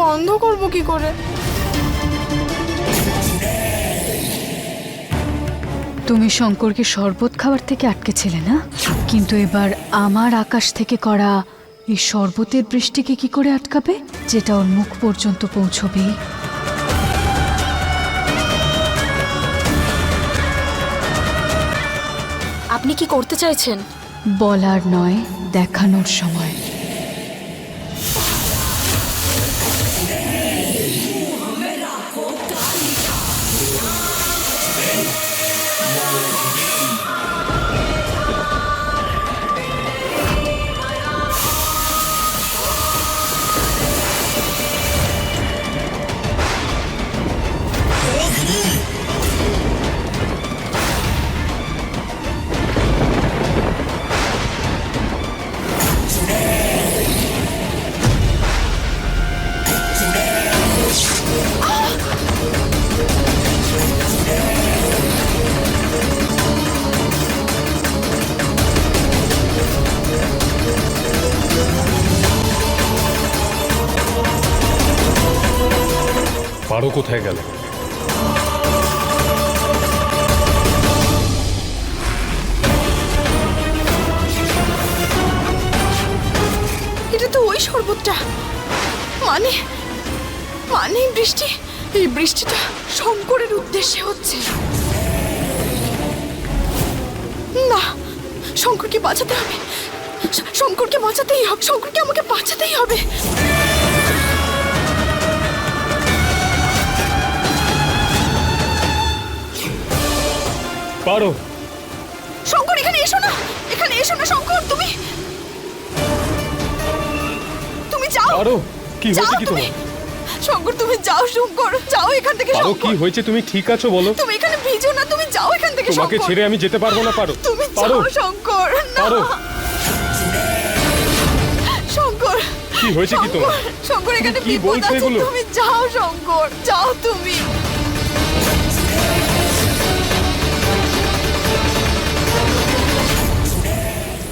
বন্ধ করব কি করে? তুমি শঙ্করকে শরবত খাওয়ার থেকে আটকেছিলে না, কিন্তু এবার আমার আকাশ থেকে করা এই শরবতের বৃষ্টিকে কি করে আটকাবে, যেটা ওর মুখ পর্যন্ত পৌঁছবে? আপনি কি করতে চাইছেন? বলার নয়, দেখানোর সময়। পারো কোথায় গেল? এটা তো ওই শরবতটা। মানে মানে বৃষ্টি, এই বৃষ্টিটা শঙ্করের উদ্দেশ্যে হচ্ছে। না, শঙ্করকে বাঁচাতে হবে, শঙ্করকে বাঁচাতেই হবে, শঙ্করকে আমাকে বাঁচাতেই হবে। পারো, শঙ্কর এখানে এসো না, এখানে এসো না শঙ্কর, তুমি তুমি যাও। পারো, কি হয়েছে কি তোমার? শঙ্কর তুমি যাও, শঙ্কর যাও এখান থেকে। পারো, কি শঙ্কর হয়েছে? তুমি ঠিক আছো বলো? তুমি এখানে ভিজো না, তুমি যাও এখান থেকে। তোমাকে শঙ্কর ছেড়ে আমি যেতে পারবো না। পারো, তুমি পারো, যাও শঙ্কর। না পারো। শঙ্কর, কি হয়েছে কি তোমার? শঙ্কর এখানে কি বিপদ বলছো আছে, এগুলো? তুমি যাও শঙ্কর, যাও তুমি।